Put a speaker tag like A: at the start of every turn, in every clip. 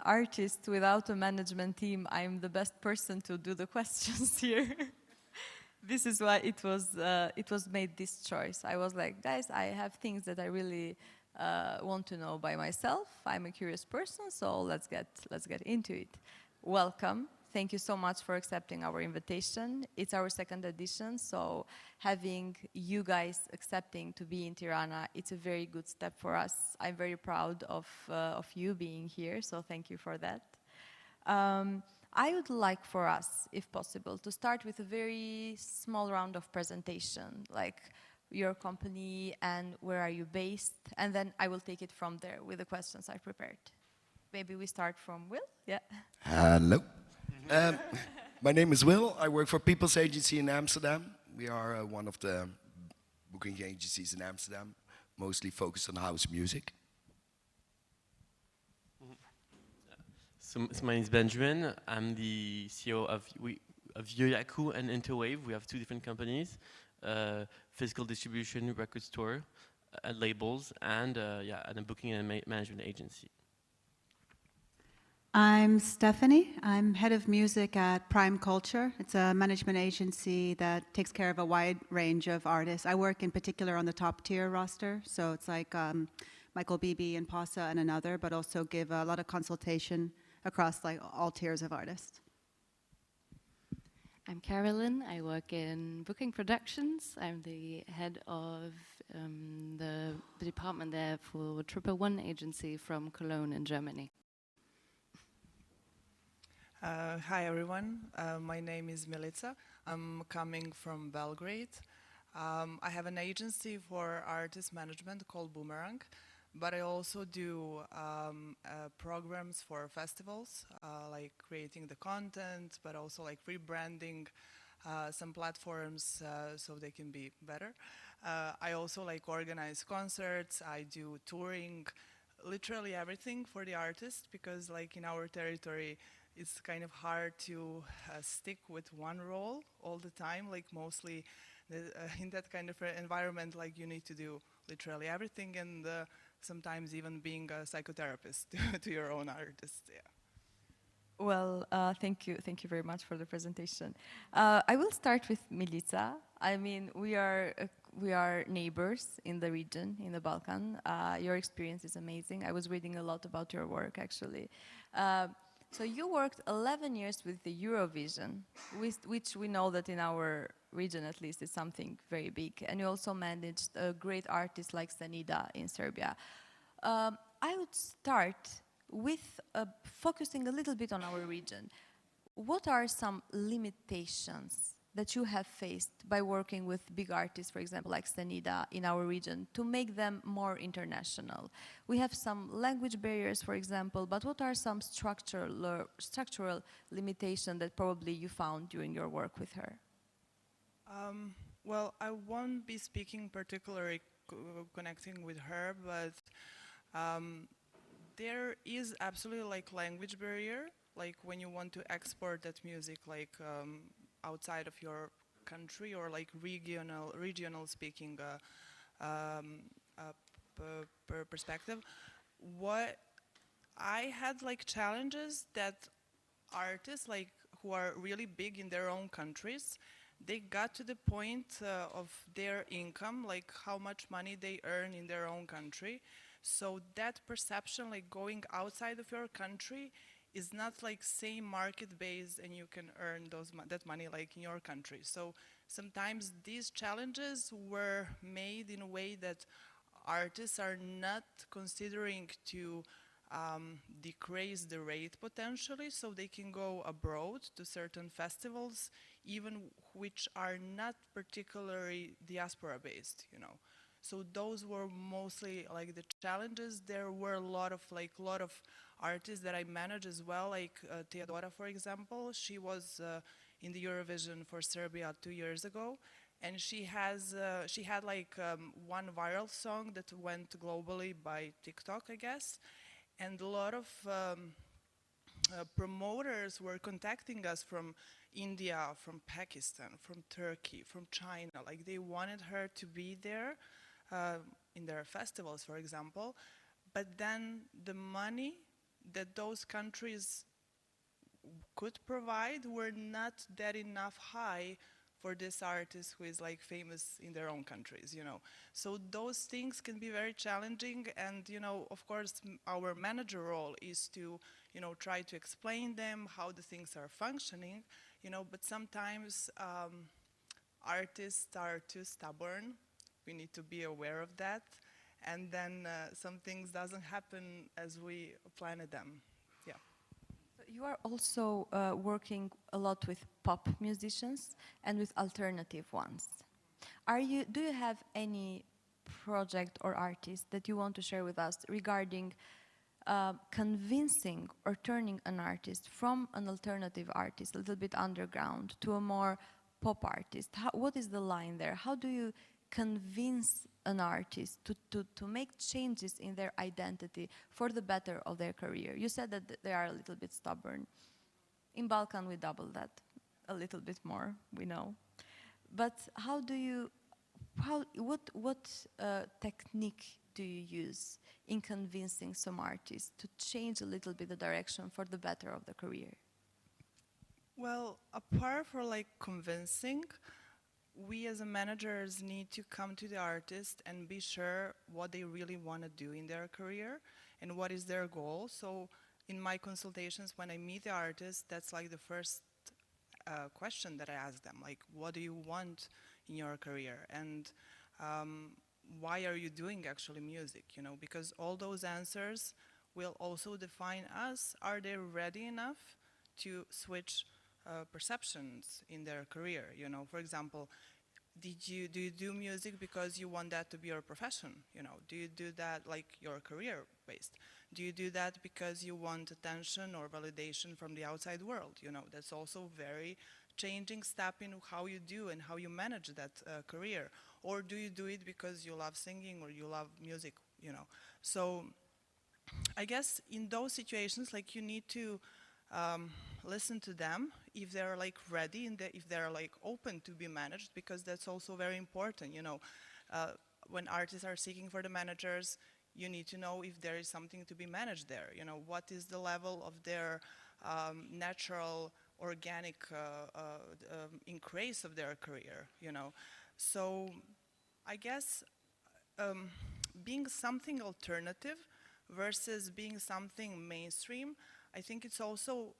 A: artist without a management team, I'm the best person to do the questions here. This is why it was made this choice. I was like, guys, I have things that I really want to know by myself. I'm a curious person, so let's get into it. Welcome. Thank you so much for accepting our invitation. It's our second edition, so having you guys accepting to be in Tirana, it's a very good step for us. I'm very proud of you being here, so thank you for that. I would like for us, if possible, to start with a very small round of presentation, like your company and where are you based, and then I will take it from there with the questions I prepared. Maybe we start from Will? Yeah.
B: Hello. My name is Will. I work for People's Agency in Amsterdam. We are one of the booking agencies in Amsterdam, mostly focused on house music.
C: So my name is Benjamin. I'm the CEO of Yoyaku and Interwave. We have two different companies, physical distribution, record store, labels, and a booking and management agency.
D: I'm Stephanie. I'm head of music at Prime Culture. It's a management agency that takes care of a wide range of artists. I work in particular on the top tier roster, so it's like Michael Bibi and Pasa and another, but also give a lot of consultation across like all tiers of artists.
E: I'm Carolyn. I work in booking productions. I'm the head of the department there for 111 agency from Cologne in Germany.
F: Hi everyone, my name is Milica. I'm coming from Belgrade. I have an agency for artist management called Boomerang, but I also do programs for festivals, like creating the content, but also like rebranding some platforms so they can be better. I also like organize concerts, I do touring, literally everything for the artist, because like in our territory, it's kind of hard to stick with one role all the time, like mostly in that kind of environment, like you need to do literally everything and sometimes even being a psychotherapist to your own artist, yeah.
A: Well, thank you very much for the presentation. I will start with Milica. I mean, we are neighbors in the region, in the Balkan. Your experience is amazing. I was reading a lot about your work, actually. So you worked 11 years with the Eurovision, which we know that in our region at least is something very big. And you also managed a great artist like Stanida in Serbia. I would start with focusing a little bit on our region. What are some limitations that you have faced by working with big artists, for example, like Stanida in our region, to make them more international? We have some language barriers, for example, but what are some structural limitations that probably you found during your work with her?
F: Well, I won't be speaking particularly connecting with her, but there is absolutely like language barrier, like when you want to export that music like outside of your country or like regional speaking perspective. What I had like challenges that artists like who are really big in their own countries, they got to the point of their income, like how much money they earn in their own country. So that perception, like going outside of your country, is not like same market base and you can earn that money like in your country. So sometimes these challenges were made in a way that artists are not considering to decrease the rate potentially, so they can go abroad to certain festivals, even which are not particularly diaspora based, you know. So those were mostly like the challenges. There were a lot of artists that I manage as well, like Teodora, for example. She was in the Eurovision for Serbia 2 years ago, and she had like one viral song that went globally by TikTok, I guess, and a lot of promoters were contacting us from India, from Pakistan, from Turkey, from China. Like they wanted her to be there in their festivals, for example, but then the money that those countries could provide were not that enough high for this artist who is like famous in their own countries, you know. So those things can be very challenging, and you know, of course, our manager role is to, you know, try to explain them how the things are functioning, you know. But sometimes artists are too stubborn. We need to be aware of that, and then some things doesn't happen as we planned them. Yeah.
A: You are also working a lot with pop musicians and with alternative ones. Do you have any project or artist that you want to share with us regarding convincing or turning an artist from an alternative artist, a little bit underground, to a more pop artist? What is the line there? How do you convince an artist to make changes in their identity for the better of their career? You said that they are a little bit stubborn. In Balkan, we double that a little bit more, we know. But what technique do you use in convincing some artists to change a little bit the direction for the better of the career?
F: Well, apart from like convincing, we as a managers need to come to the artist and be sure what they really want to do in their career and what is their goal. So in my consultations, when I meet the artist, that's like the first question that I ask them, like, what do you want in your career? And why are you doing actually music, you know? Because all those answers will also define us. Are they ready enough to switch perceptions in their career, you know? For example, do you do music because you want that to be your profession, you know? Do you do that like your career based? Do you do that because you want attention or validation from the outside world, you know? That's also very changing step in how you do and how you manage that career. Or do you do it because you love singing or you love music, you know? So I guess in those situations, like, you need to listen to them if they're like ready and if they're like open to be managed, because that's also very important, you know. When artists are seeking for the managers, you need to know if there is something to be managed there, you know. What is the level of their natural, organic increase of their career, you know. So I guess being something alternative versus being something mainstream, I think it's also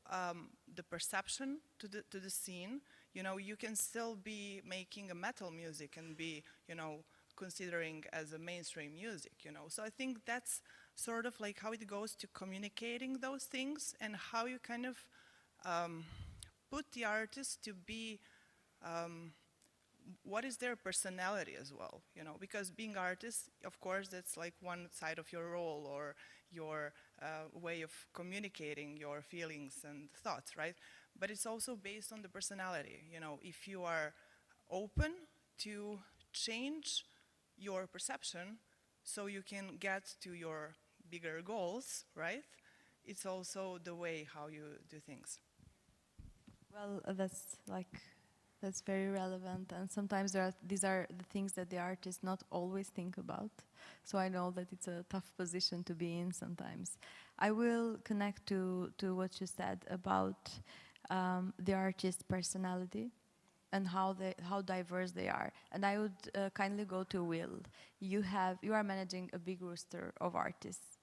F: the perception to the scene. You know, you can still be making a metal music and be, you know, considering as a mainstream music, you know. So I think that's sort of like how it goes to communicating those things and how you kind of put the artist to be, what is their personality as well, you know, because being artists, of course, that's like one side of your role or your way of communicating your feelings and thoughts, right? But it's also based on the personality, you know. If you are open to change your perception so you can get to your bigger goals, right? It's also the way how you do things.
A: Well, that's very relevant, and sometimes these are the things that the artists not always think about. So I know that it's a tough position to be in sometimes. I will connect to what you said about the artist's personality and how diverse they are. And I would kindly go to Will. You are managing a big roster of artists.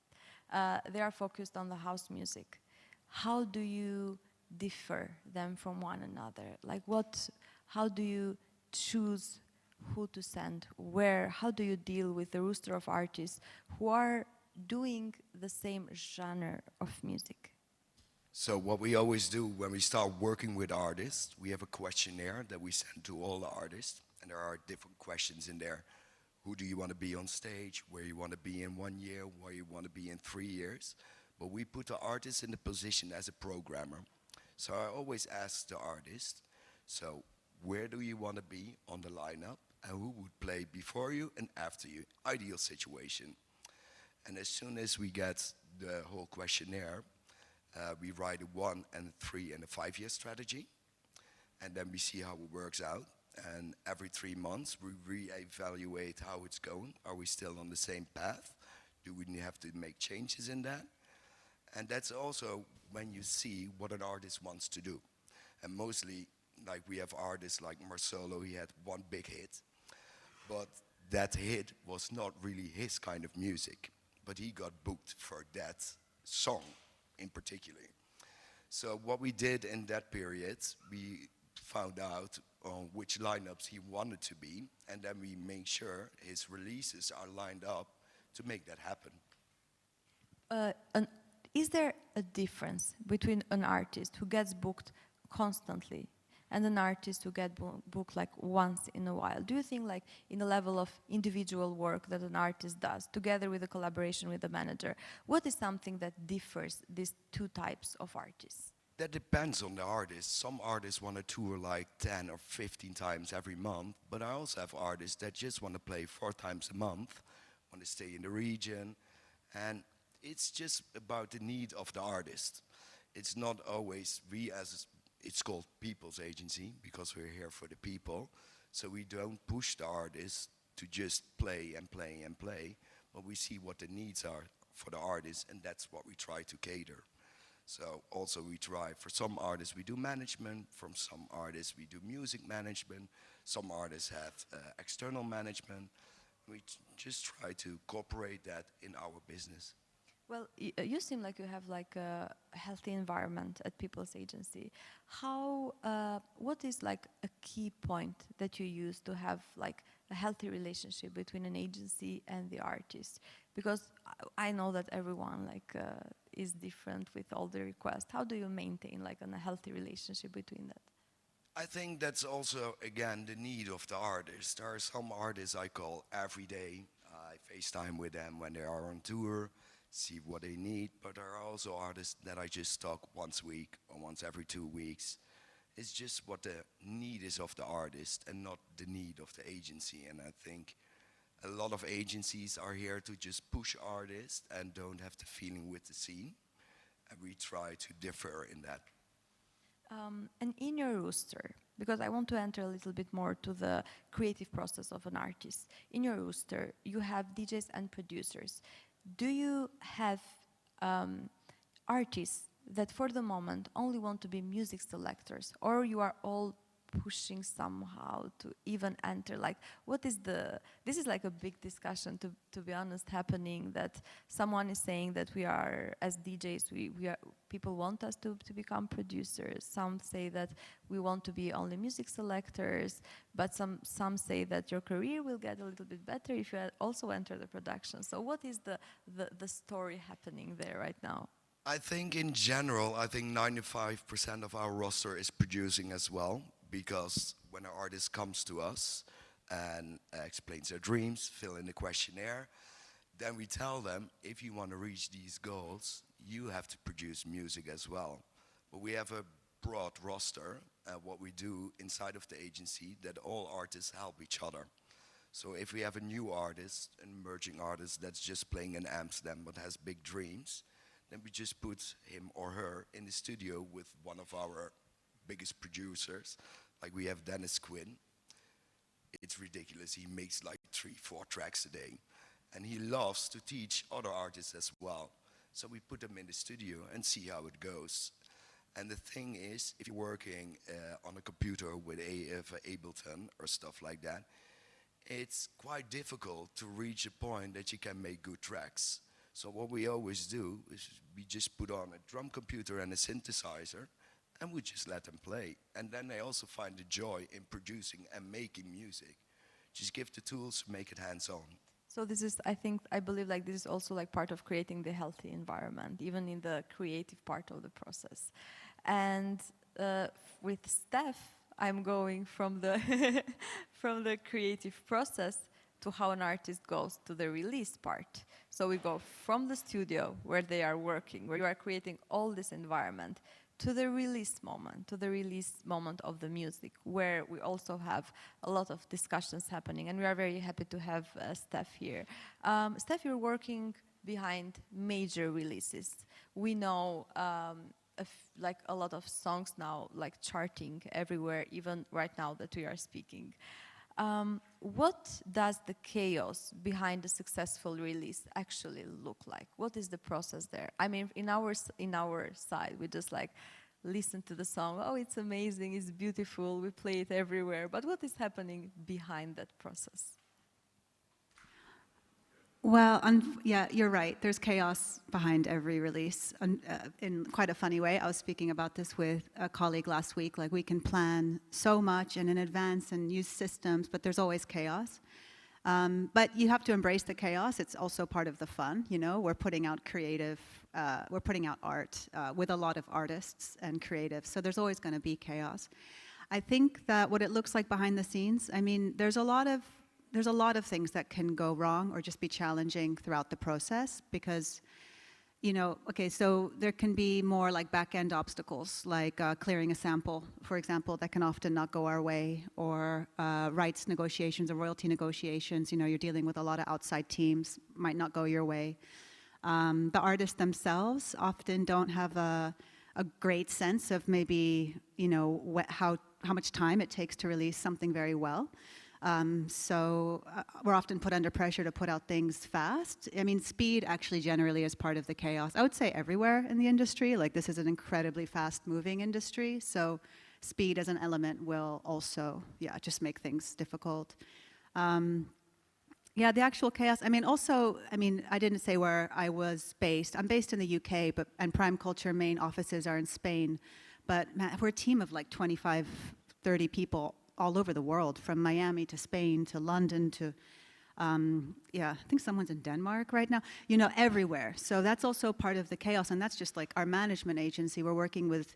A: They are focused on the house music. How do you differ them from one another? Like how do you choose who to send, where? How do you deal with the roster of artists who are doing the same genre of music?
B: So what we always do when we start working with artists, we have a questionnaire that we send to all the artists, and there are different questions in there. Who do you want to be on stage? Where you want to be in 1 year? Where you want to be in 3 years? But we put the artist in the position as a programmer. So I always ask the artist, so where do you want to be on the lineup, and who would play before you and after you? Ideal situation. And as soon as we get the whole questionnaire, we write a 1 and 3 and a 5 year strategy, and then we see how it works out. And every 3 months we re-evaluate how it's going. Are we still on the same path? Do we have to make changes in that? And that's also when you see what an artist wants to do. And mostly, like we have artists like Marcelo, he had one big hit, but that hit was not really his kind of music. But he got booked for that song in particular. So what we did in that period, we found out on which lineups he wanted to be, and then we make sure his releases are lined up to make that happen.
A: Is there a difference between an artist who gets booked constantly and an artist who gets booked like once in a while? Do you think like in the level of individual work that an artist does together with a collaboration with the manager, what is something that differs these two types of artists?
B: That depends on the artist. Some artists want to tour like 10 or 15 times every month, but I also have artists that just want to play 4 times a month, want to stay in the region, and it's just about the need of the artist. It's not always it's called people's agency because we're here for the people, so we don't push the artists to just play and play and play, but we see what the needs are for the artists, and that's what we try to cater. So also we try, for some artists we do management, from some artists we do music management, some artists have external management. We just try to incorporate that in our business.
A: Well, you seem like you have like a healthy environment at People's Agency. What is like a key point that you use to have like a healthy relationship between an agency and the artist? Because I know that everyone like is different with all the requests. How do you maintain like a healthy relationship between that?
B: I think that's also, again, the need of the artist. There are some artists I call every day. I FaceTime with them when they are on tour, see what they need, but there are also artists that I just talk once a week or once every 2 weeks. It's just what the need is of the artist and not the need of the agency. And I think a lot of agencies are here to just push artists and don't have the feeling with the scene. And we try to differ in that.
A: And in your roster, because I want to enter a little bit more to the creative process of an artist, in your roster you have DJs and producers. Do you have artists that for the moment only want to be music selectors, or you are all pushing somehow to even enter, like what is this is like a big discussion to be honest happening, that someone is saying that we are, as DJs, we are, people want us to become producers. Some say that we want to be only music selectors, but some say that your career will get a little bit better if you also enter the production. So what is the story happening there right now?
B: I think in general, I think 95% of our roster is producing as well, because when an artist comes to us and explains their dreams, fill in the questionnaire, then we tell them, if you want to reach these goals, you have to produce music as well. But we have a broad roster, what we do inside of the agency, that all artists help each other. So if we have a new artist, an emerging artist that's just playing in Amsterdam but has big dreams, then we just put him or her in the studio with one of our biggest producers. Like we have Dennis Quinn. It's ridiculous. He makes like 3-4 tracks a day. And he loves to teach other artists as well. So we put them in the studio and see how it goes. And the thing is, if you're working on a computer with Ableton or stuff like that, it's quite difficult to reach a point that you can make good tracks. So what we always do is we just put on a drum computer and a synthesizer, and we just let them play. And then they also find the joy in producing and making music. Just give the tools, make it hands-on.
A: So this is, I believe like this is also like part of creating the healthy environment, even in the creative part of the process. And with Steph, I'm going from the from the creative process to how an artist goes to the release part. So we go from the studio where they are working, where you are creating all this environment, to the release moment of the music, where we also have a lot of discussions happening, and we are very happy to have Steph here. Steph, you're working behind major releases. We know like a lot of songs now like charting everywhere, even right now that we are speaking. what does the chaos behind the successful release actually look like? What is the process there? I mean, in our side, we just like listen to the song. Oh, it's amazing, it's beautiful, we play it everywhere. But what is happening behind that process?
D: Well, yeah, you're right. There's chaos behind every release in quite a funny way. I was speaking about this with a colleague last week. Like, we can plan so much and in advance and use systems, but there's always chaos. But you have to embrace the chaos. It's also part of the fun, you know. We're putting out we're putting out art with a lot of artists and creatives, so there's always going to be chaos. I think that what it looks like behind the scenes, I mean, there's a lot of things that can go wrong or just be challenging throughout the process because, you know, okay, so there can be more like back-end obstacles, like clearing a sample, for example, that can often not go our way, or rights negotiations or royalty negotiations. You know, you're dealing with a lot of outside teams, might not go your way. The artists themselves often don't have a great sense of maybe, you know, how much time it takes to release something very well. So we're often put under pressure to put out things fast. I mean, speed actually generally is part of the chaos. I would say everywhere in the industry. Like, this is an incredibly fast-moving industry, so speed as an element will also, yeah, just make things difficult. Yeah, the actual chaos. I mean, also, I mean, I didn't say where I was based. I'm based in the UK, and Prime Culture main offices are in Spain. But man, we're a team of like 25, 30 people all over the world, from Miami to Spain to London to, yeah, I think someone's in Denmark right now, you know, everywhere. So that's also part of the chaos, and that's just like our management agency. We're working with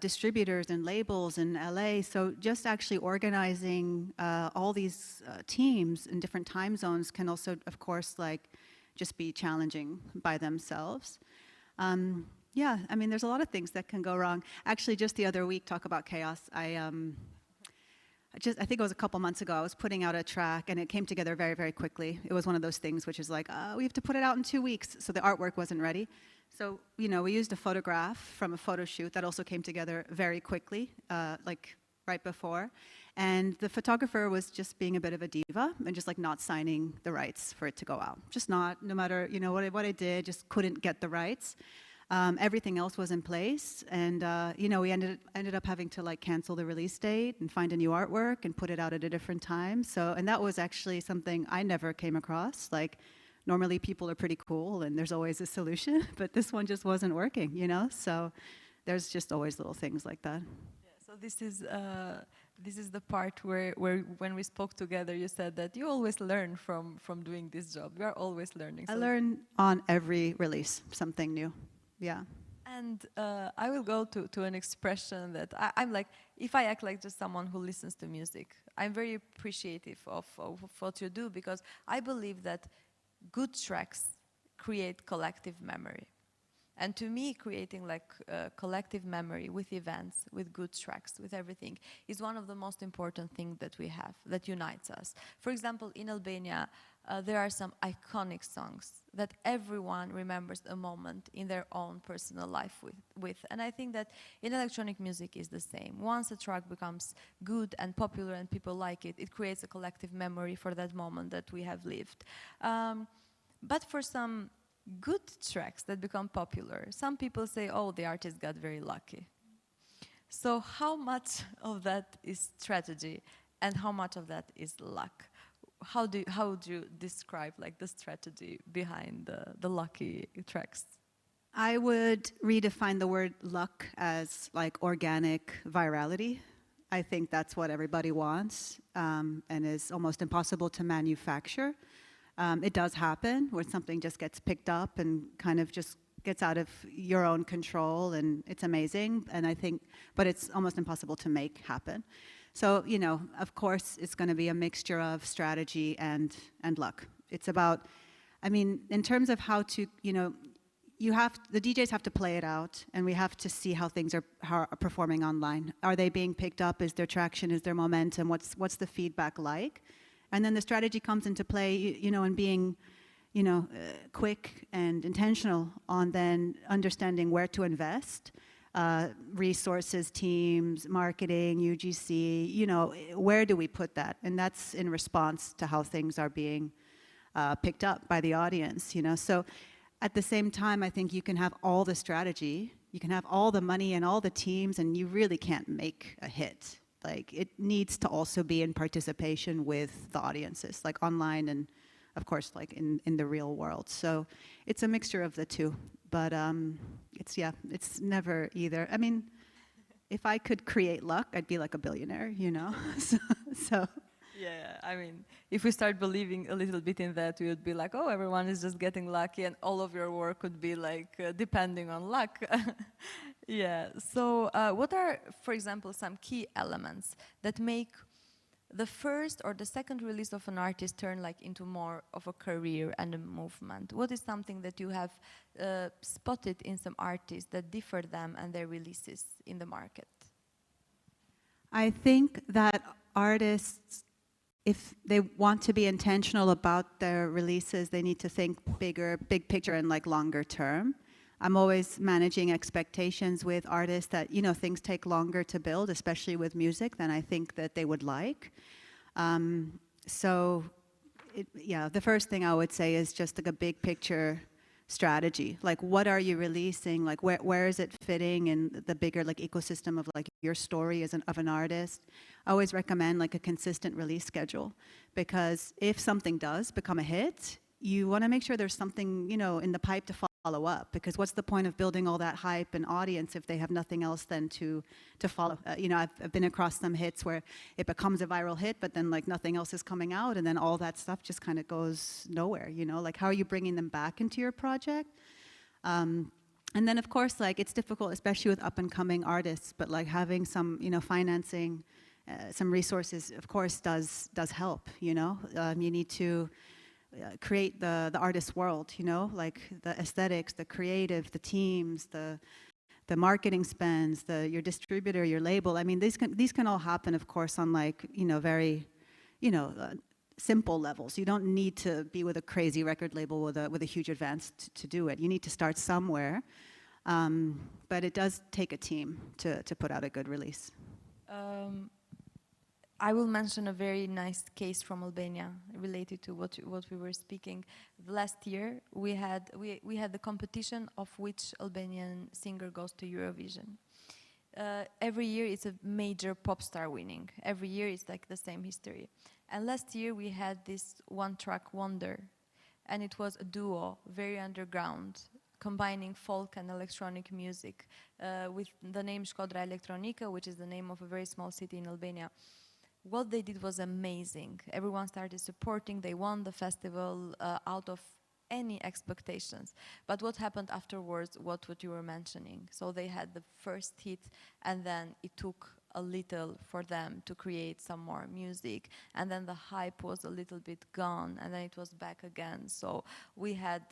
D: distributors and labels in LA, so just actually organizing all these teams in different time zones can also, of course, like just be challenging by themselves. Yeah, I mean, there's a lot of things that can go wrong. Actually, just the other week, talk about chaos, I think it was a couple months ago, I was putting out a track and it came together very, very quickly. It was one of those things which is like, we have to put it out in 2 weeks. So the artwork wasn't ready. So, you know, we used a photograph from a photo shoot that also came together very quickly, like right before. And the photographer was just being a bit of a diva and just like not signing the rights for it to go out. Just not, no matter, you know, what I did, just couldn't get the rights. Everything else was in place, and you know, we ended up having to like cancel the release date and find a new artwork and put it out at a different time. So, and that was actually something I never came across. Like, normally people are pretty cool and there's always a solution, but this one just wasn't working, you know. So, there's just always little things like that.
A: Yeah, so this is the part where when we spoke together, you said that you always learn from doing this job. We are always learning.
D: I learn on every release something new. Yeah. And
A: I will go to an expression that I'm like, if I act like just someone who listens to music, I'm very appreciative of what you do, because I believe that good tracks create collective memory. And to me, creating like collective memory with events, with good tracks, with everything, is one of the most important things that we have, that unites us. For example, in Albania, there are some iconic songs that everyone remembers a moment in their own personal life with. And I think that in electronic music is the same. Once a track becomes good and popular and people like it, it creates a collective memory for that moment that we have lived. But for some good tracks that become popular, some people say, oh, the artist got very lucky. So how much of that is strategy and how much of that is luck? How would you describe like the strategy behind the lucky tracks?
D: I would redefine the word luck as like organic virality. I think that's what everybody wants, and is almost impossible to manufacture. It does happen where something just gets picked up and kind of just gets out of your own control, and it's amazing. And I think, but it's almost impossible to make happen. So, you know, of course, it's going to be a mixture of strategy and luck. It's about, I mean, in terms of how to, you know, the DJs have to play it out, and we have to see how things are performing online. Are they being picked up? Is there traction? Is there momentum? What's the feedback like? And then the strategy comes into play, you know, in being, you know, quick and intentional on then understanding where to invest. resources teams, marketing, UGC, you know, where do we put that? And that's in response to how things are being picked up by the audience, you know. So at the same time, I think you can have all the strategy, you can have all the money and all the teams, and you really can't make a hit. Like, it needs to also be in participation with the audiences, like online and, of course, like in the real world. So it's a mixture of the two. But it's never either. I mean, if I could create luck, I'd be like a billionaire, you know? so.
A: Yeah, I mean, if we start believing a little bit in that, we would be like, oh, everyone is just getting lucky, and all of your work would be like depending on luck. Yeah, so what are, for example, some key elements that make the first or the second release of an artist turn like into more of a career and a movement? What is something that you have spotted in some artists that differ them and their releases in the market?
D: I think that artists, if they want to be intentional about their releases, they need to think bigger, big picture and like longer term. I'm always managing expectations with artists that, you know, things take longer to build, especially with music, than I think that they would like. The first thing I would say is just like a big picture strategy. Like, what are you releasing? Like, where is it fitting in the bigger like ecosystem of like your story as of an artist? I always recommend like a consistent release schedule, because if something does become a hit, you want to make sure there's something, you know, in the pipe to follow up, because what's the point of building all that hype and audience if they have nothing else then to follow? You know, I've been across some hits where it becomes a viral hit, but then like nothing else is coming out, and then all that stuff just kind of goes nowhere, you know? Like, how are you bringing them back into your project? And then, of course, like, it's difficult, especially with up-and-coming artists, but like having some, you know, financing, some resources, of course, does help, you know? You need to create the artist world, you know, like the aesthetics, the creative, the teams, the marketing spends, your distributor, your label. I mean, these can all happen, of course, on like, you know, very, you know, simple levels. You don't need to be with a crazy record label with a huge advance to do it. You need to start somewhere, but it does take a team to put out a good release.
A: I will mention a very nice case from Albania related to what we were speaking. Last year, we had the competition of which Albanian singer goes to Eurovision. Every year, it's a major pop star winning. Every year, it's like the same history. And last year, we had this one-track wonder, and it was a duo, very underground, combining folk and electronic music with the name Shkodra Elektronika, which is the name of a very small city in Albania. What they did was amazing. Everyone started supporting. They won the festival out of any expectations. But what happened afterwards, what you were mentioning. So they had the first hit, and then it took a little for them to create some more music. And then the hype was a little bit gone, and then it was back again. So we had,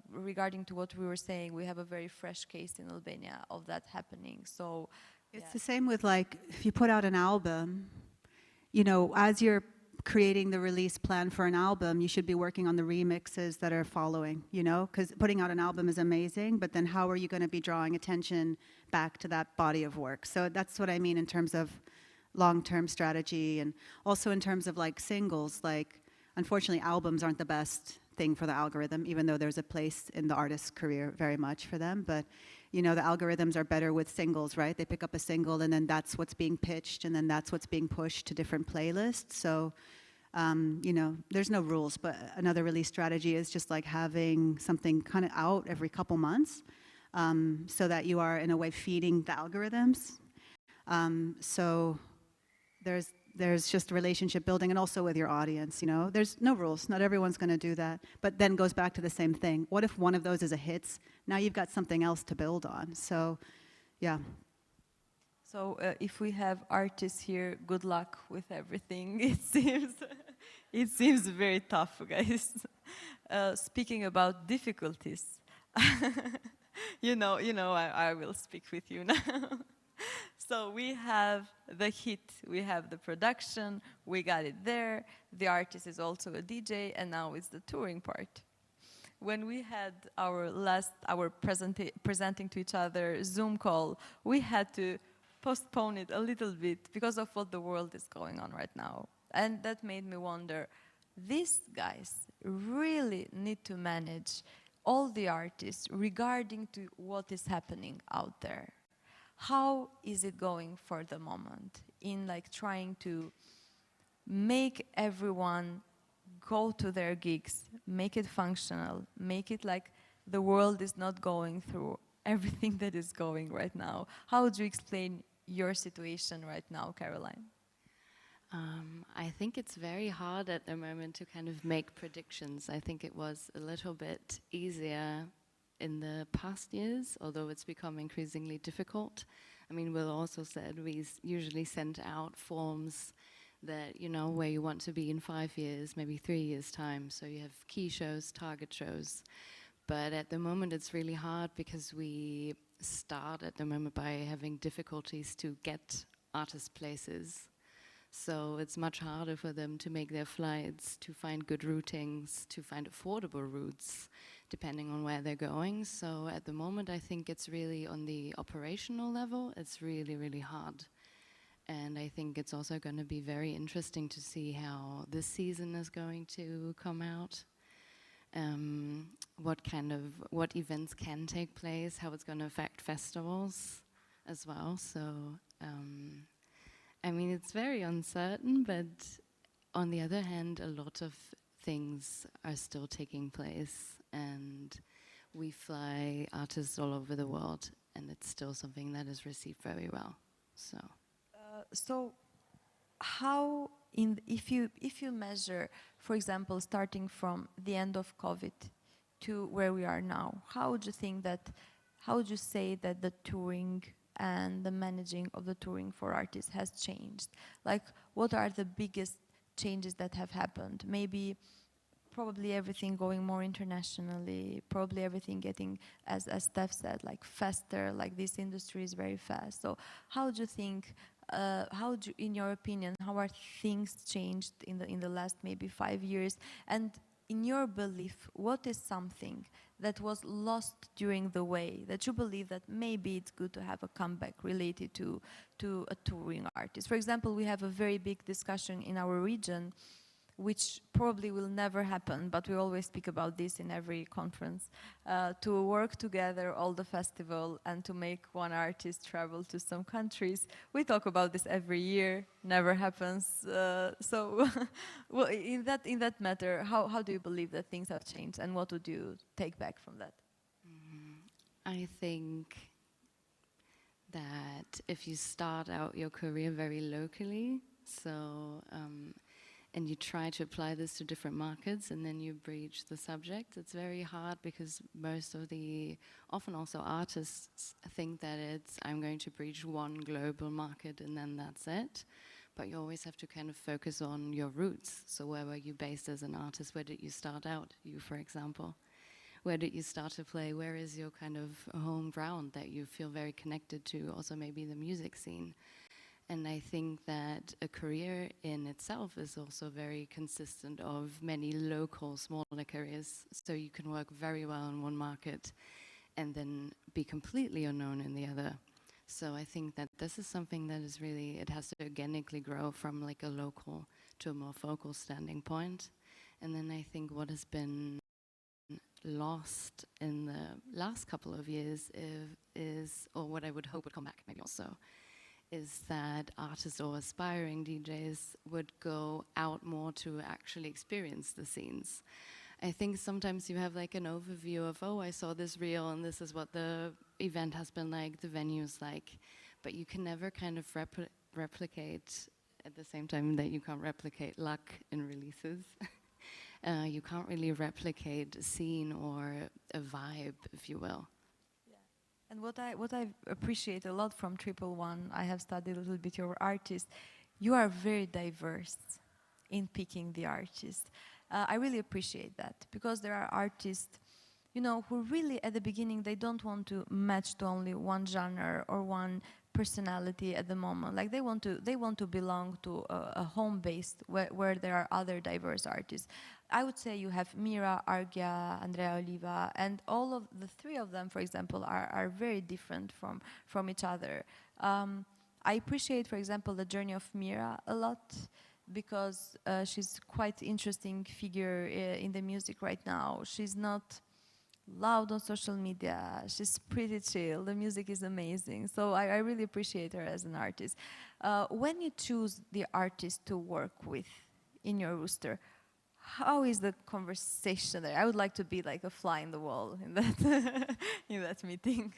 A: regarding to what we were saying, we have a very fresh case in Albania of that happening. So
D: it's the same with, like, if you put out an album, you know, as you're creating the release plan for an album, you should be working on the remixes that are following, you know, because putting out an album is amazing, but then how are you going to be drawing attention back to that body of work? So that's what I mean in terms of long-term strategy, and also in terms of like singles. Like, unfortunately, albums aren't the best thing for the algorithm, even though there's a place in the artist's career very much for them. But you know, the algorithms are better with singles, right? They pick up a single, and then that's what's being pitched, and then that's what's being pushed to different playlists. So, you know, there's no rules, but another release strategy is just like having something kind of out every couple months, so that you are, in a way, feeding the algorithms. So there's just relationship building, and also with your audience, you know. There's no rules. Not everyone's going to do that. But then goes back to the same thing. What if one of those is a hit? Now you've got something else to build on. So, yeah.
A: So if we have artists here, good luck with everything. It seems very tough, guys. Speaking about difficulties, you know, I will speak with you now. So we have the hit, we have the production, we got it there. The artist is also a DJ, and now it's the touring part. when we had our presenting to each other Zoom call, we had to postpone it a little bit because of what the world is going on right now. And that made me wonder, these guys really need to manage all the artists regarding to what is happening out there. How is it going for the moment in like trying to make everyone go to their gigs, make it functional, make it like the world is not going through everything that is going right now? How would you explain your situation right now, Caroline?
E: I think it's very hard at the moment to kind of make predictions. I think it was a little bit easier in the past years, although it's become increasingly difficult. I mean, Will also said we usually send out forms that, you know, where you want to be in 5 years, maybe 3 years' time. So you have key shows, target shows. But at the moment, it's really hard because we start at the moment by having difficulties to get artist places. So it's much harder for them to make their flights, to find good routings, to find affordable routes, depending on where they're going. So at the moment, I think it's really on the operational level, it's really, really hard. And I think it's also going to be very interesting to see how this season is going to come out. What events can take place, how it's going to affect festivals as well. So, I mean, it's very uncertain, but on the other hand, a lot of things are still taking place, and we fly artists all over the world, and it's still something that is received very well.
A: So how, if you measure, for example, starting from the end of COVID to where we are now, how would you say that the touring and the managing of the touring for artists has changed? Like, what are the biggest changes that have happened? Maybe, probably everything going more internationally, probably everything getting, as Steph said, like faster, like this industry is very fast. So how do you think, in your opinion, how are things changed in the last maybe 5 years? And in your belief, what is something that was lost during the way that you believe that maybe it's good to have a comeback related to a touring artist? For example, we have a very big discussion in our region, which probably will never happen, but we always speak about this in every conference, to work together all the festival and to make one artist travel to some countries. We talk about this every year, never happens. So well, in that matter, how do you believe that things have changed, and what would you take back from that?
E: I think that if you start out your career very locally, so and you try to apply this to different markets, and then you breach the subject, it's very hard because most of the, often also artists think that it's, I'm going to breach one global market and then that's it. But you always have to kind of focus on your roots. So where were you based as an artist? Where did you start out, you for example? Where did you start to play? Where is your kind of home ground that you feel very connected to? Also maybe the music scene. And I think that a career in itself is also very consistent of many local, smaller careers. So you can work very well in one market and then be completely unknown in the other. So I think that this is something that is really, it has to organically grow from like a local to a more focal standing point. And then I think what has been lost in the last couple of years is, or what I would hope would come back maybe also, is that artists or aspiring DJs would go out more to actually experience the scenes. I think sometimes you have like an overview of, oh, I saw this reel and this is what the event has been like, the venue's like, but you can never kind of replicate at the same time that you can't replicate luck in releases. You can't really replicate a scene or a vibe, if you will.
A: And what I appreciate a lot from 111, I have studied a little bit your artists, you are very diverse in picking the artist. I really appreciate that, because there are artists, you know, who really at the beginning, they don't want to match to only one genre or one personality at the moment. Like they want to belong to a home base where there are other diverse artists. I would say you have Mira, Argia, Andrea Oliva, and all of the three of them, for example, are very different from each other. I appreciate, for example, the journey of Mira a lot, because she's quite interesting figure in the music right now. She's not loud on social media. She's pretty chill. The music is amazing. So I really appreciate her as an artist. When you choose the artist to work with in your roster, how is the conversation there? I would like to be like a fly in the wall in that in that meeting.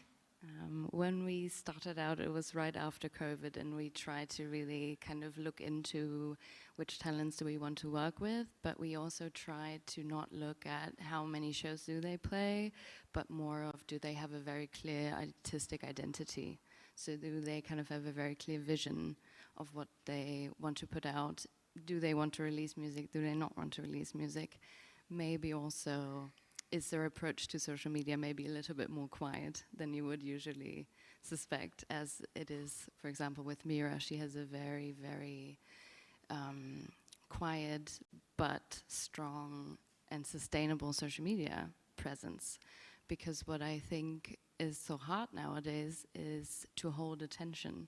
E: When we started out, it was right after COVID, and we tried to really kind of look into which talents do we want to work with, but we also tried to not look at how many shows do they play, but more of do they have a very clear artistic identity. So do they kind of have a very clear vision of what they want to put out? Do they want to release music? Do they not want to release music? Maybe also, is their approach to social media maybe a little bit more quiet than you would usually suspect, as it is, for example, with Mira. She has a very, very quiet but strong and sustainable social media presence. Because what I think is so hard nowadays is to hold attention.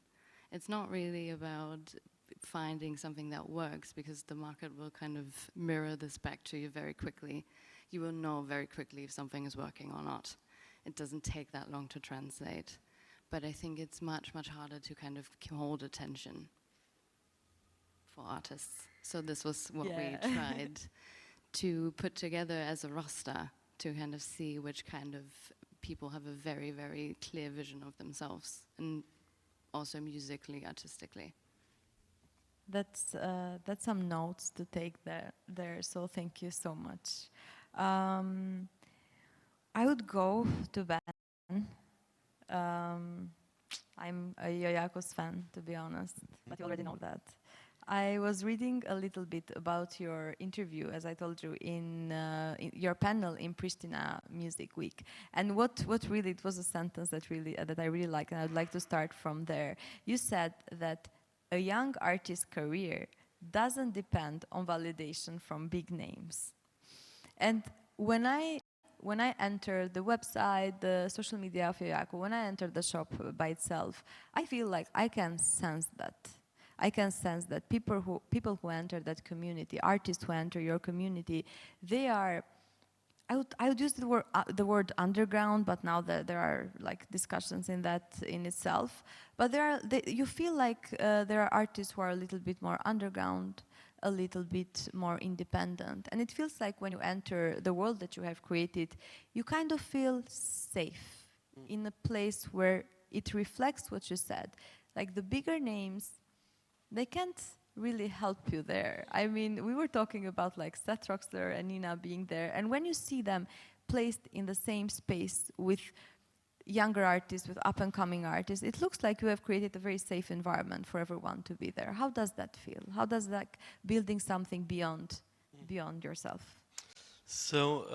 E: It's not really about finding something that works, because the market will kind of mirror this back to you very quickly. You will know very quickly if something is working or not. It doesn't take that long to translate. But I think it's much, much harder to kind of hold attention for artists. So this was what we tried to put together as a roster, to kind of see which kind of people have a very, very clear vision of themselves, and also musically, artistically.
A: That's some notes to take there. So thank you so much. I would go to Ben. I'm a Yoyako's fan, to be honest, but you already know that. I was reading a little bit about your interview, as I told you, in your panel in Pristina Music Week. And what really, it was a sentence that I really like, and I'd like to start from there. You said that a young artist's career doesn't depend on validation from big names. And when I enter the website, the social media of Yoyako, when I enter the shop by itself, I feel like I can sense that. I can sense that people who enter that community, artists who enter your community, they are, I would use the word underground, but now there are like discussions in that in itself. But you feel like there are artists who are a little bit more underground, a little bit more independent. And it feels like when you enter the world that you have created, you kind of feel safe in a place where it reflects what you said. Like the bigger names, they can't really help you there. I mean, we were talking about like Seth Roxler and Nina being there, and when you see them placed in the same space with younger artists, with up-and-coming artists, it looks like you have created a very safe environment for everyone to be there. How does that feel? How does that building something beyond yourself?
C: So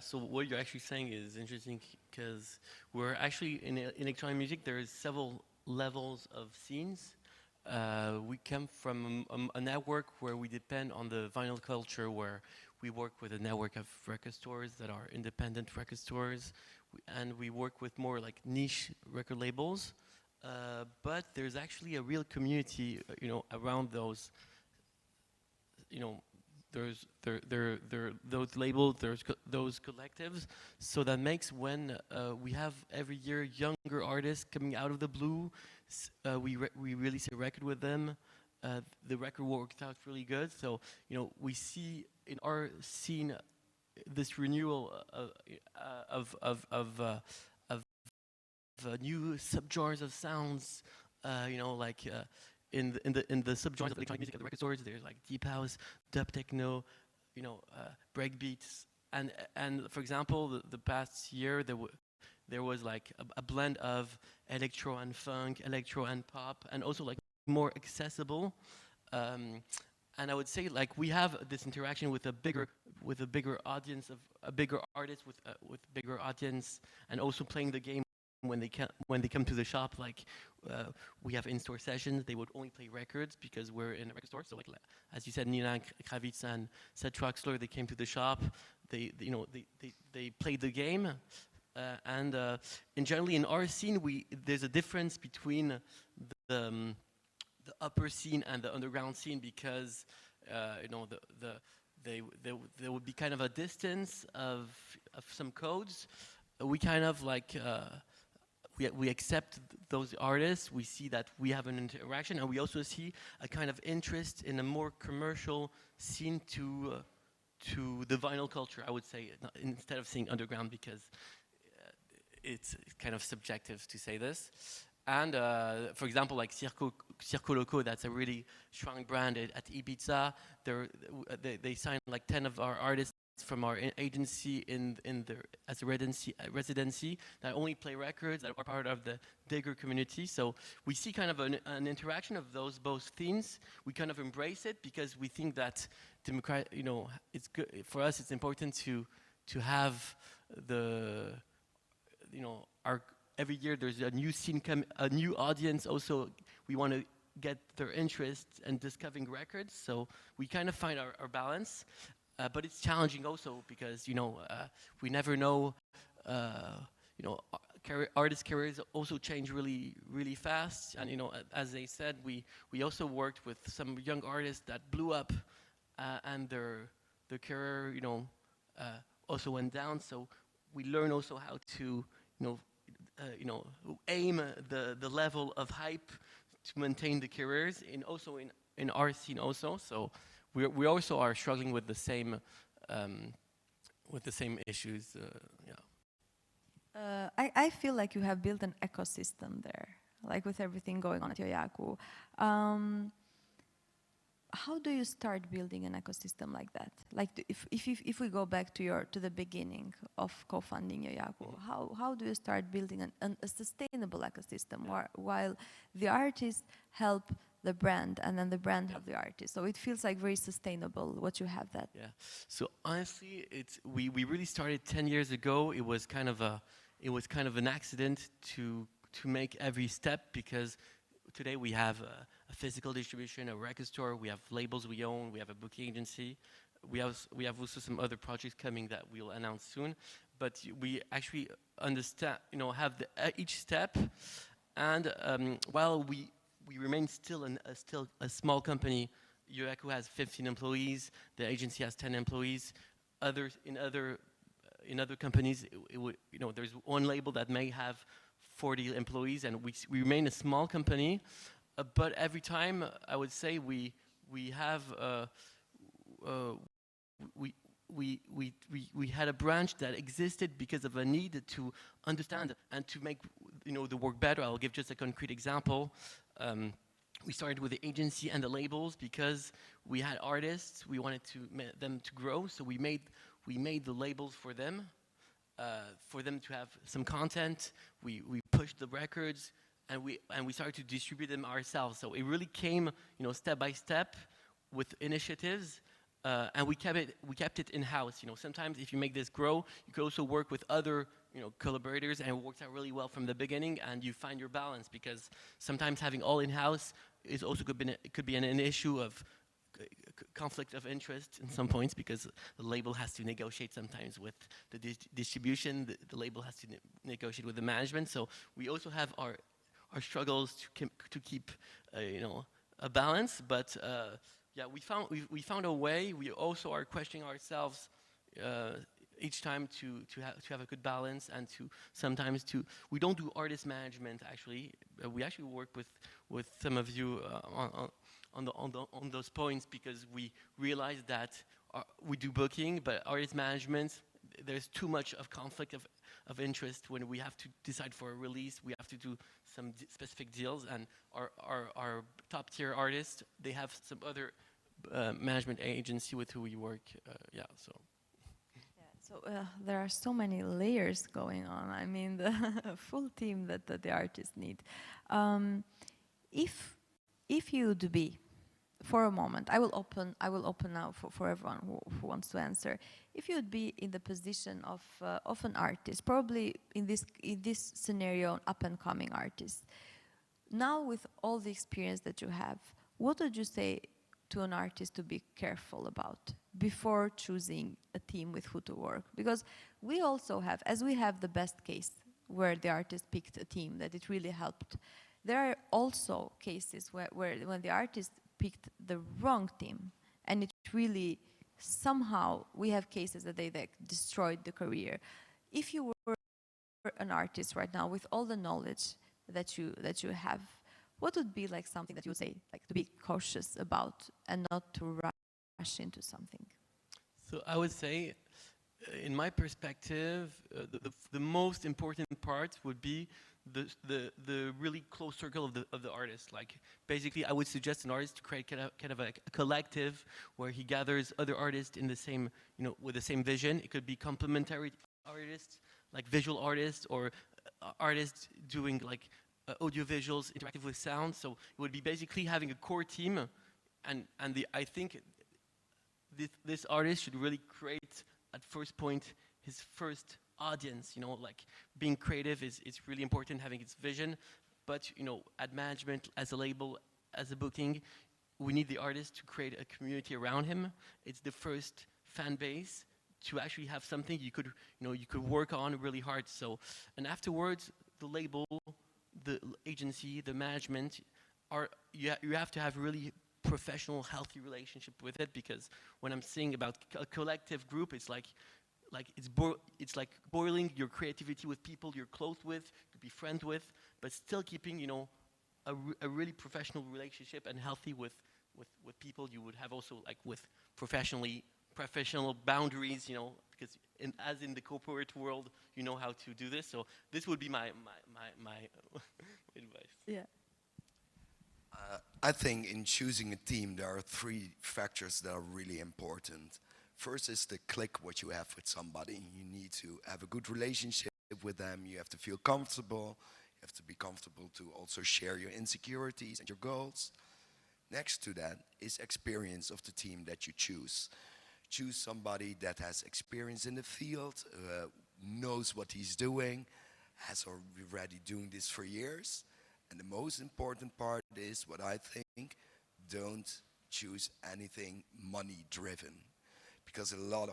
C: so what you're actually saying is interesting, because we're actually in electronic music. There is several levels of scenes. We come from a network where we depend on the vinyl culture, where we work with a network of record stores that are independent record stores, and we work with more like niche record labels. But there's actually a real community, around those. There's those labels, there's those collectives. So that makes when we have every year younger artists coming out of the blue, we release a record with them. The record worked out really good. So we see in our scene this renewal of new subgenres of sounds. In the subgenres of electronic music at the record stores, there's like deep house, dub techno, breakbeats, and for example, the past year there was like a blend of electro and funk, electro and pop, and also like more accessible. And I would say like we have this interaction with a bigger audience, of a bigger artist with bigger audience, and also playing the game when they come to the shop, like we have in-store sessions, they would only play records because we're in a record store. So like as you said, Nina Kravitz and Seth Troxler, they came to the shop. They played the game, and generally in our scene, there's a difference between the upper scene and the underground scene because there would be kind of a distance of some codes. We kind of like we accept those artists. We see that we have an interaction, and we also see a kind of interest in a more commercial scene to the vinyl culture. I would say instead of saying underground because it's kind of subjective to say this. And for example, like Circo Loco, that's a really strong brand at Ibiza. They signed like 10 of our artists from our agency as a residency that only play records that are part of the digger community. So we see kind of an interaction of those both themes. We kind of embrace it because we think that it's good for us. It's important to have our every year there's a new scene a new audience. Also, we want to get their interest and discovering records. So we kind of find our balance. But it's challenging also because we never know. Artist careers also change really, really fast. And as they said, we also worked with some young artists that blew up, and their career also went down. So we learn also how to aim the level of hype to maintain the careers in our scene also. So. We also are struggling with the same issues.
A: I feel like you have built an ecosystem there, like with everything going on at Yoyaku. How do you start building an ecosystem like that? Like if we go back to the beginning of co-funding Yoyaku, how do you start building a sustainable ecosystem while the artists help the brand, and then the brand help the artist? So it feels like very sustainable what you have that.
C: Yeah. So honestly, we really started 10 years ago. It was kind of an accident to make every step because today we have a physical distribution, a record store, we have labels we own, we have a booking agency. We have also some other projects coming that we'll announce soon. But we actually understand, have each step, and while we remain still a small company. Yoyaku has 15 employees. The agency has 10 employees. In other companies, there's one label that may have 40 employees, and we remain a small company. But every time, I would say we had a branch that existed because of a need to understand and to make the work better. I'll give just a concrete example. We started with the agency and the labels because we had artists. We wanted them to grow, so we made the labels for them to have some content. We pushed the records, and we started to distribute them ourselves. So it really came, step by step, with initiatives. And we kept it in-house. Sometimes if you make this grow, you could also work with other collaborators, and it works out really well from the beginning, and you find your balance, because sometimes having all in-house is also could be an issue of conflict of interest in some points, because the label has to negotiate sometimes with the distribution, the label has to negotiate with the management. So we also have our struggles to keep a balance, but yeah, we found a way. We also are questioning ourselves each time to have a good balance, and we don't do artist management actually. We actually work with some of you on those points, because we realize that we do booking, but artist management, there's too much of conflict of interest when we have to decide for a release. We have to do some specific deals, and our top tier artists, they have some other management agency with who we work. Yeah, so.
A: So there are so many layers going on. I mean, the full team that the artists need. If you would be for a moment, I will open now for everyone who wants to answer. If you would be in the position of an artist, probably in this scenario, an up-and-coming artist, now with all the experience that you have, what would you say to an artist to be careful about before choosing a team with who to work? Because we also have, as we have the best case where the artist picked a team that it really helped, there are also cases where when the artist picked the wrong team and it really somehow, we have cases that they destroyed the career. If you were an artist right now with all the knowledge that you have, what would be like something that you would say, like to be cautious about and not to rush into something?
C: So I would say, in my perspective, the most important part would be the really close circle of the artist. Like, basically, I would suggest an artist to create kind of a collective where he gathers other artists in the same, with the same vision. It could be complementary artists, like visual artists, or artists doing like audio visuals interactive with sound. So it would be basically having a core team, and I think this artist should really create at first point his first audience. Like being creative is really important, having its vision, but at management, as a label, as a booking, we need the artist to create a community around him. It's the first fan base to actually have something you could work on really hard. So, and afterwards, the label, the agency, the management, you have to have really professional, healthy relationship with it, because when I'm saying about a collective group, it's like it's like boiling your creativity with people you're close with, you be friends with, but still keeping a really professional relationship and healthy with people you would have also like with professional boundaries, because as in the corporate world, you know how to do this. So this would be my advice.
A: Yeah.
B: I think in choosing a team, there are three factors that are really important. First is the click what you have with somebody. You need to have a good relationship with them. You have to feel comfortable. You have to be comfortable to also share your insecurities and your goals. Next to that is experience of the team that you choose. Choose somebody that has experience in the field, knows what he's doing, has already doing this for years. And the most important part is what I think, don't choose anything money driven. Because a lot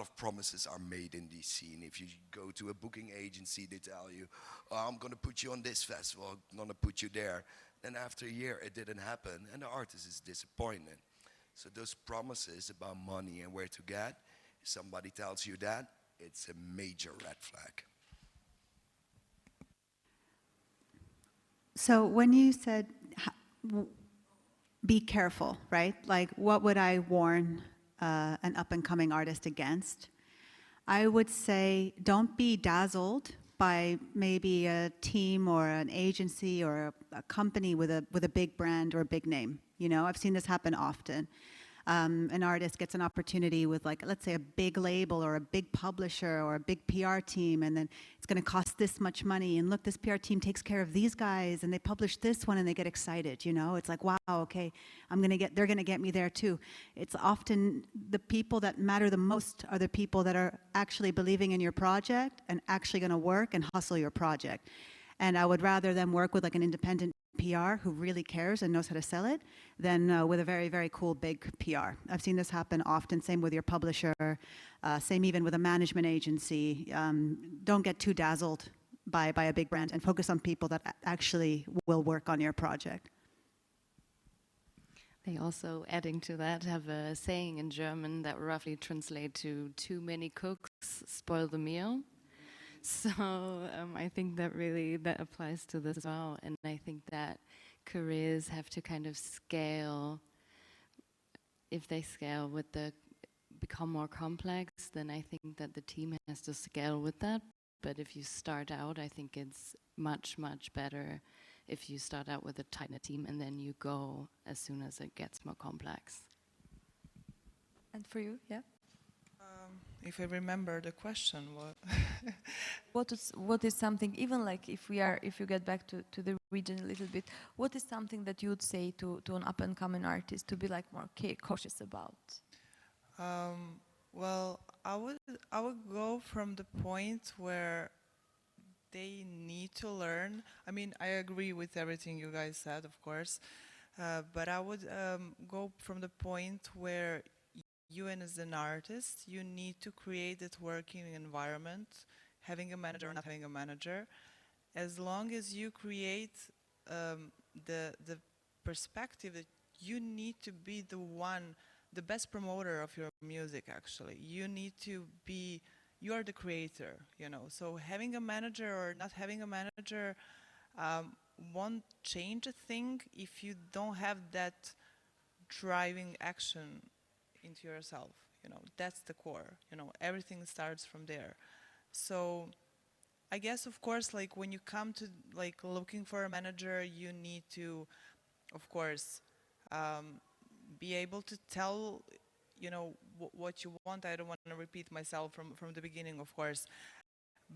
B: of promises are made in this scene. If you go to a booking agency, they tell you, oh, I'm going to put you on this festival, I'm going to put you there. Then after a year, it didn't happen, and the artist is disappointed. So those promises about money and where to get, if somebody tells you that, it's a major red flag.
D: So when you said be careful, right? Like, what would I warn an up-and-coming artist against? I would say don't be dazzled by maybe a team or an agency or a company with a big brand or a big name. I've seen this happen often. An artist gets an opportunity with, like, let's say a big label or a big publisher or a big PR team, and then it's going to cost this much money, and look, this PR team takes care of these guys, and they publish this one, and they get excited. It's like, wow, okay, they're going to get me there too. It's often the people that matter the most are the people that are actually believing in your project and actually going to work and hustle your project. And I would rather them work with like an independent PR who really cares and knows how to sell it than with a very, very cool big PR. I've seen this happen often, same with your publisher, same even with a management agency. Don't get too dazzled by a big brand and focus on people that actually will work on your project.
E: They also, adding to that, have a saying in German that roughly translates to too many cooks spoil the meal. So I think that applies to this as well. And I think that careers have to kind of scale. If they scale become more complex, then I think that the team has to scale with that. But if you start out, I think it's much, much better if you start out with a tight-knit team and then you go as soon as it gets more complex.
A: And for you, yeah?
F: if I remember the question.
A: What is something, even like if you get back to the region a little bit, what is something that you would say to an up-and-coming artist to be like more cautious about?
F: Well, I would go from the point where they need to learn. I mean, I agree with everything you guys said, of course, but I would go from the point where you, and as an artist, you need to create that working environment, having a manager or not having a manager. As long as you create the perspective that you need to be the best promoter of your music, actually. You need to be, you are the creator, you know. So having a manager or not having a manager won't change a thing if you don't have that driving action into yourself, you know. That's the core, you know. Everything starts from there. So I guess, of course, like when you come to like looking for a manager, you need to, of course, be able to tell, you know, what you want. I don't want to repeat myself from the beginning, of course,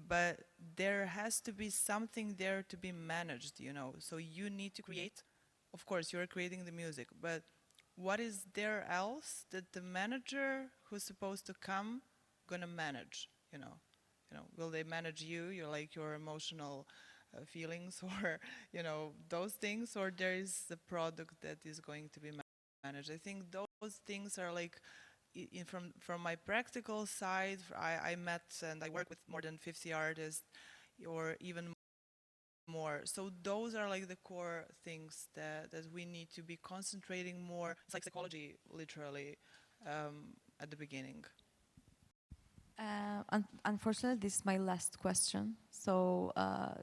F: but there has to be something there to be managed, you know. So you need to create, of course, you're creating the music, but what is there else that the manager who's supposed to come gonna manage, you know? You know, will they manage you, your emotional feelings, or, you know, those things, or there is a product that is going to be managed? I think those things are like, from my practical side, I met and I work with more than 50 artists, or even more. So those are like the core things that we need to be concentrating more. It's like psychology, literally, at the beginning.
A: Unfortunately, this is my last question, so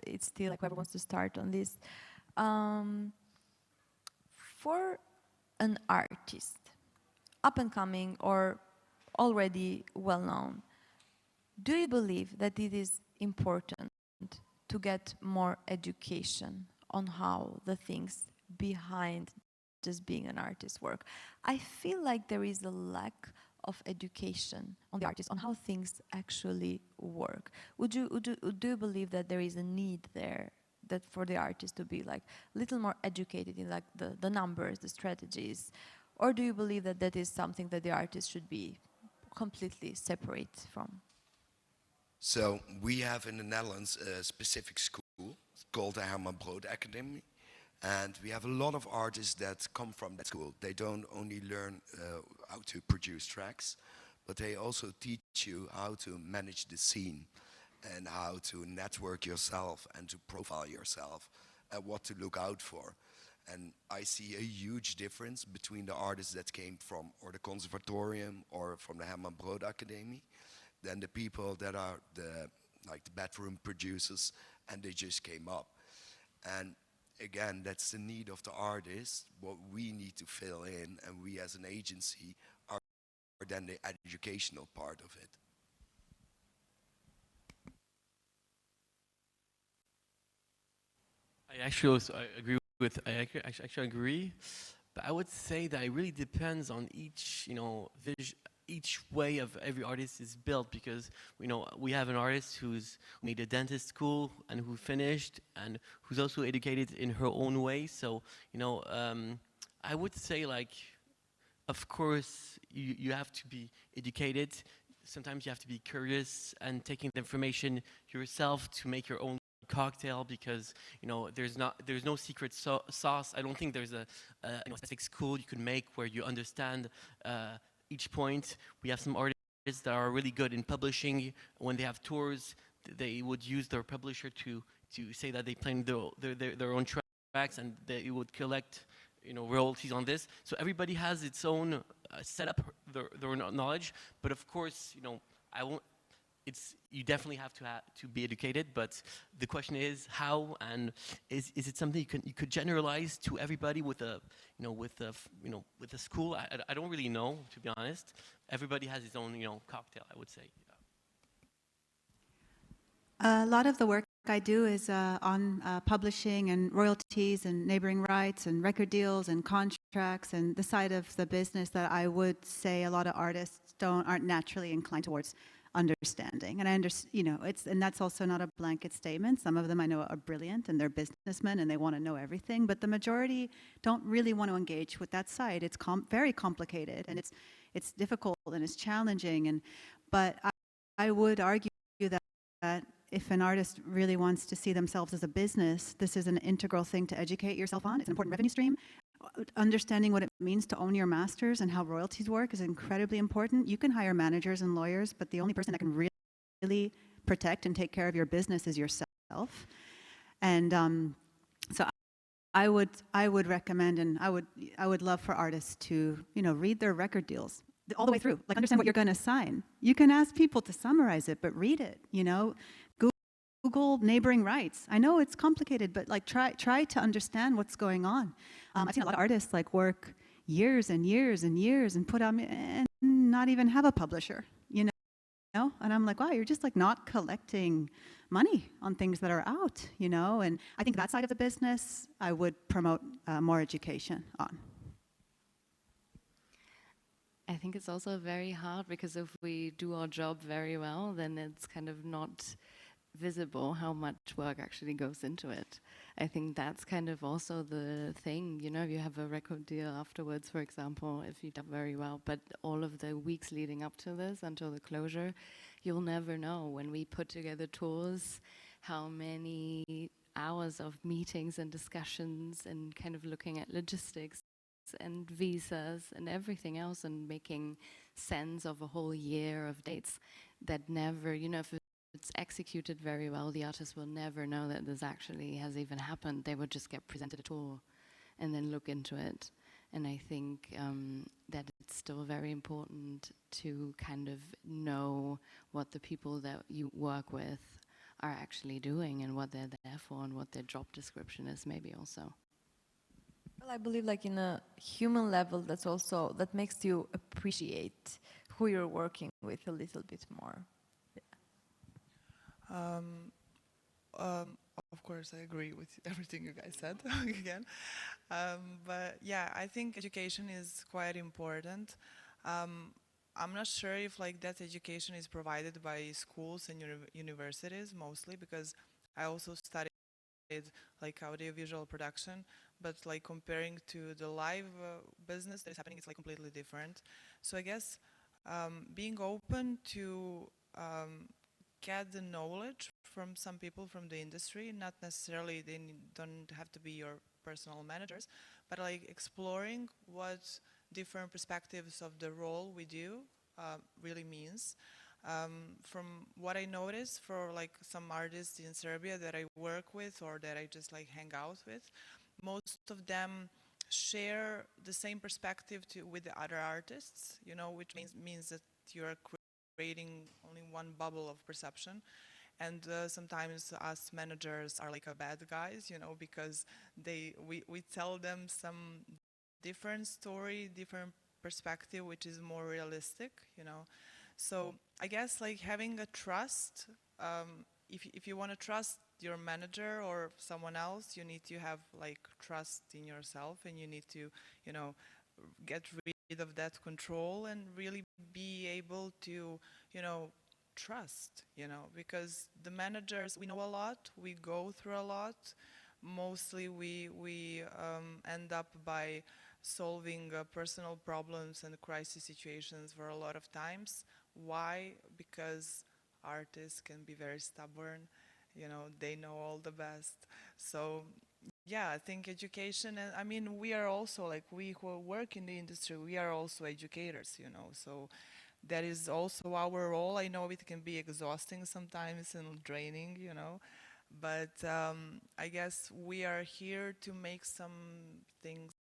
A: it's still like whoever wants to start on this. For an artist, up and coming or already well known, do you believe that it is important to get more education on how the things behind just being an artist work? I feel like there is a lack of education on the artist, on how things actually work. Do you believe that there is a need there, that for the artist to be like a little more educated in like the numbers, the strategies? Or do you believe that that is something that the artist should be completely separate from?
B: So we have in the Netherlands a specific school called the Herman Brood Academy. And we have a lot of artists that come from that school. They don't only learn how to produce tracks, but they also teach you how to manage the scene and how to network yourself and to profile yourself and what to look out for. And I see a huge difference between the artists that came from or the conservatorium or from the Herman Brood Academy than the people that are the bedroom producers and they just came up. And again, that's the need of the artist, what we need to fill in, and we as an agency are then the educational part of it.
C: I actually actually agree, but I would say that it really depends on each, you know, each way of every artist is built, because you know we have an artist who's made a dentist school and who finished and who's also educated in her own way. So you know, I would say, like, of course you have to be educated. Sometimes you have to be curious and taking the information yourself to make your own cocktail, because you know there's no secret sauce. I don't think there's a specific school you can make where you understand each point. We have some artists that are really good in publishing. When they have tours, they would use their publisher to say that they play their own tracks, and they would collect, you know, royalties on this. So everybody has its own setup, their own knowledge. But of course, you know, you definitely have to be educated, but the question is how, and is it something you could generalize to everybody with a school? I don't really know, to be honest. Everybody has his own, you know, cocktail, I would say.
D: A lot of the work I do is on publishing and royalties and neighboring rights and record deals and contracts, and the side of the business that I would say a lot of artists aren't naturally inclined towards understanding. And I understand, and that's also not a blanket statement. Some of them I know are brilliant and they're businessmen and they want to know everything, but the majority don't really want to engage with that side. It's very complicated and it's difficult and it's challenging. But I would argue that if an artist really wants to see themselves as a business, this is an integral thing to educate yourself on. It's an important revenue stream. Understanding what it means to own your masters and how royalties work is incredibly important. You can hire managers and lawyers, but the only person that can really protect and take care of your business is yourself. And so I would recommend, and I would love for artists to read their record deals all the way through, like understand what you're going to sign. You can ask people to summarize it, but read it. Google neighboring rights. I know it's complicated, but like try to understand what's going on. I've seen a lot of artists like work years and years and years and put out and not even have a publisher, And I'm like, wow, you're just like not collecting money on things that are out, And I think that side of the business I would promote more education on.
E: I think it's also very hard because if we do our job very well, then it's kind of not visible how much work actually goes into it. I think that's kind of also the thing, if you have a record deal afterwards, for example, if you do very well, but all of the weeks leading up to this until the closure, you'll never know. When we put together tours, how many hours of meetings and discussions and kind of looking at logistics and visas and everything else and making sense of a whole year of dates that never, if it's executed very well, the artist will never know that this actually has even happened. They would just get presented a tour and then look into it. And I think that it's still very important to kind of know what the people that you work with are actually doing and what they're there for and what their job description is maybe also.
A: Well, I believe like in a human level, that makes you appreciate who you're working with a little bit more.
F: Of course, I agree with everything you guys said again. But yeah, I think education is quite important. I'm not sure if like that education is provided by schools and universities mostly, because I also studied like audiovisual production, but like comparing to the live business that is happening, it's like completely different. So I guess being open to get the knowledge from some people from the industry, not necessarily they don't have to be your personal managers, but like exploring what different perspectives of the role we do really means. From what I noticed for like some artists in Serbia that I work with or that I just like hang out with, most of them share the same perspective with the other artists, which means that you're creating only one bubble of perception. And sometimes us managers are like a bad guys, because we tell them some different story, different perspective, which is more realistic, So I guess like having a trust, if you want to trust your manager or someone else, you need to have like trust in yourself, and you need to, get rid of that control and really be able to, trust, because the managers, we know a lot, we go through a lot. Mostly we end up by solving personal problems and crisis situations for a lot of times. Why? Because artists can be very stubborn, they know all the best. So yeah, I think education, and I mean, we are also like, we who work in the industry, we are also educators, so that is also our role. I know it can be exhausting sometimes and draining, but I guess we are here to make some things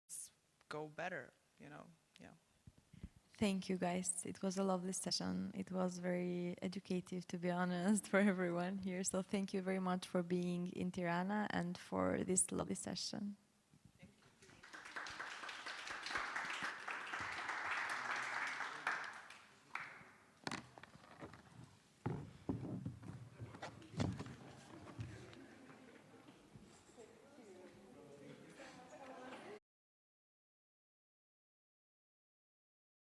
F: go better, yeah.
A: Thank you, guys. It was a lovely session. It was very educative, to be honest, for everyone here. So thank you very much for being in Tirana and for this lovely session.